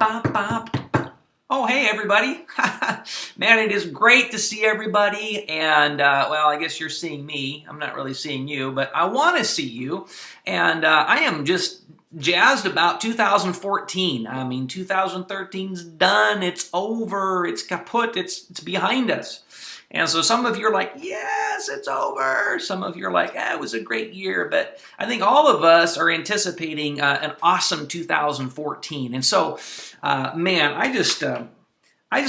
Oh, hey, everybody. Man, it is great to see everybody. And, well, I guess you're seeing me. I'm not really seeing you, but I want to see you. And I am just jazzed about 2014. I mean, 2013's done. It's over. It's kaput. It's behind us. And so some of you are like, yes, it's over. Some of you are like, it was a great year. But I think all of us are anticipating an awesome 2014. And so, man, I just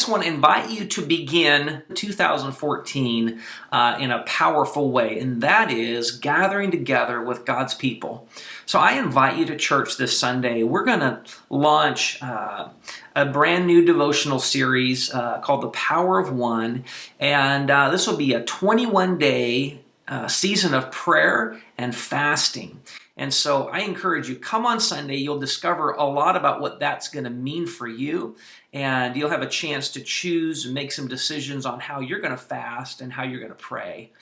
want to invite you to begin 2014 in a powerful way, and that is gathering together with God's people. So I invite you to church this Sunday. We're going to launch a brand new devotional series called The Power of One, and this will be a 21-day season of prayer and fasting. And so I encourage you, come on Sunday. You'll discover a lot about what that's going to mean for you. And you'll have a chance to choose and make some decisions on how you're going to fast and how you're going to pray.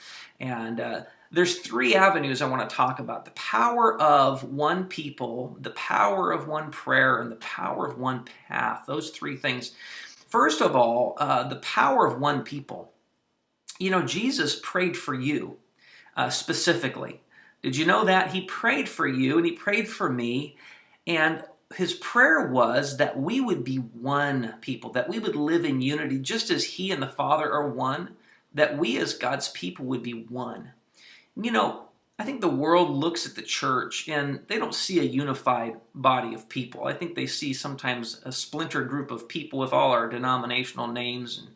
And there's three avenues I want to talk about: the power of one people, the power of one prayer, and the power of one path. Those three things. First of all, the power of one people. You know, Jesus prayed for you specifically. Did you know that? He prayed for you and he prayed for me, and his prayer was that we would be one people, that we would live in unity just as he and the Father are one, that we as God's people would be one. You know, I think the world looks at the church and they don't see a unified body of people. I think they see sometimes a splintered group of people with all our denominational names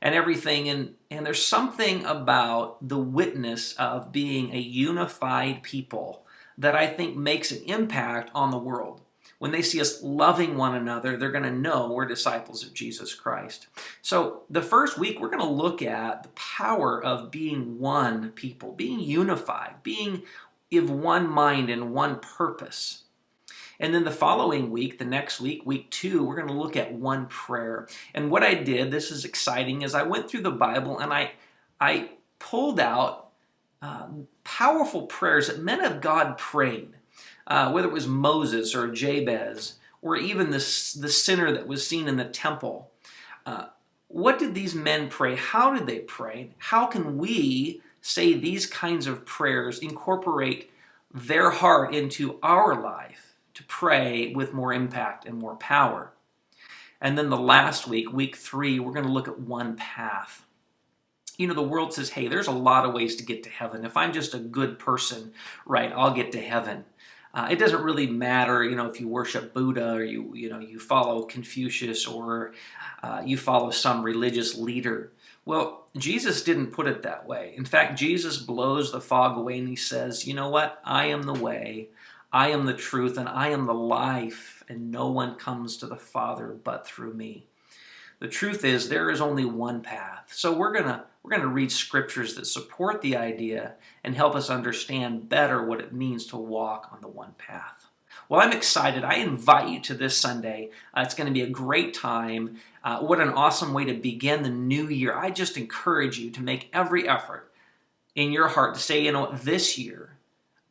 and everything. And there's something about the witness of being a unified people that I think makes an impact on the world. When they see us loving one another, they're going to know we're disciples of Jesus Christ. So the first week, we're going to look at the power of being one people, being unified, being of one mind and one purpose. And then the following week, the next week, week 2, we're going to look at one prayer. And what I did, this is exciting, is I went through the Bible and I pulled out powerful prayers that men of God prayed. Whether it was Moses or Jabez or even the sinner that was seen in the temple. What did these men pray? How did they pray? How can we say these kinds of prayers, incorporate their heart into our life to pray with more impact and more power? And then the last week, week 3, we're going to look at one path. You know, the world says, hey, there's a lot of ways to get to heaven. If I'm just a good person, right, I'll get to heaven. It doesn't really matter, you know, if you worship Buddha or you follow Confucius or you follow some religious leader. Well, Jesus didn't put it that way. In fact, Jesus blows the fog away and he says, you know what? I am the way, I am the truth, and I am the life, and no one comes to the Father but through me. The truth is there is only one path. So we're gonna read scriptures that support the idea and help us understand better what it means to walk on the one path. Well, I'm excited. I invite you to this Sunday. It's going to be a great time. What an awesome way to begin the new year. I just encourage you to make every effort in your heart to say, you know what, this year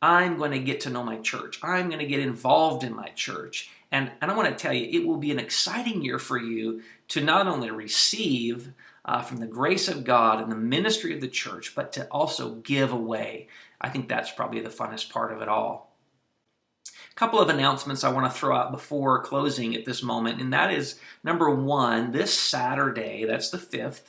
I'm going to get to know my church. I'm going to get involved in my church. And I want to tell you, it will be an exciting year for you to not only receive from the grace of God and the ministry of the church, but to also give away. I think that's probably the funnest part of it all. A couple of announcements I want to throw out before closing at this moment, and that is, number one, this Saturday, that's the 4th,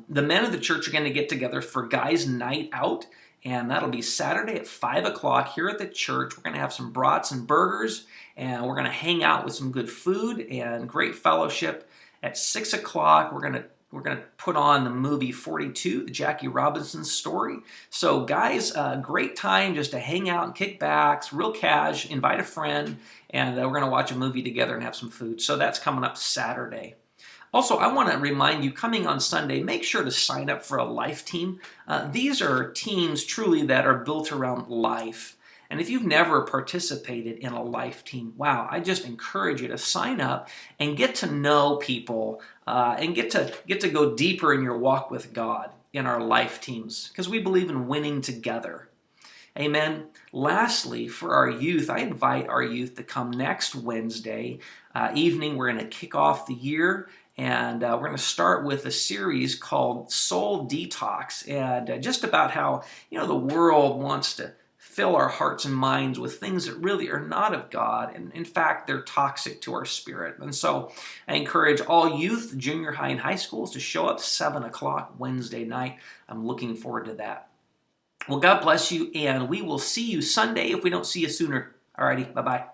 the men of the church are going to get together for Guys Night Out. And that'll be Saturday at 5 o'clock here at the church. We're going to have some brats and burgers, and we're going to hang out with some good food and great fellowship. At 6 o'clock, we're going to put on the movie 42, the Jackie Robinson story. So guys, great time just to hang out and kick back, real cash, invite a friend, and we're going to watch a movie together and have some food. So that's coming up Saturday. Also, I want to remind you, coming on Sunday, make sure to sign up for a life team. These are teams truly that are built around life. And if you've never participated in a life team, wow, I just encourage you to sign up and get to know people and get to go deeper in your walk with God in our life teams, because we believe in winning together. Amen. Lastly, for our youth, I invite our youth to come next Wednesday evening. We're going to kick off the year, and we're going to start with a series called Soul Detox, and just about how the world wants to fill our hearts and minds with things that really are not of God, and in fact, they're toxic to our spirit. And so I encourage all youth, junior high and high schools to show up 7 o'clock Wednesday night. I'm looking forward to that. Well, God bless you, and we will see you Sunday if we don't see you sooner. Alrighty, bye-bye.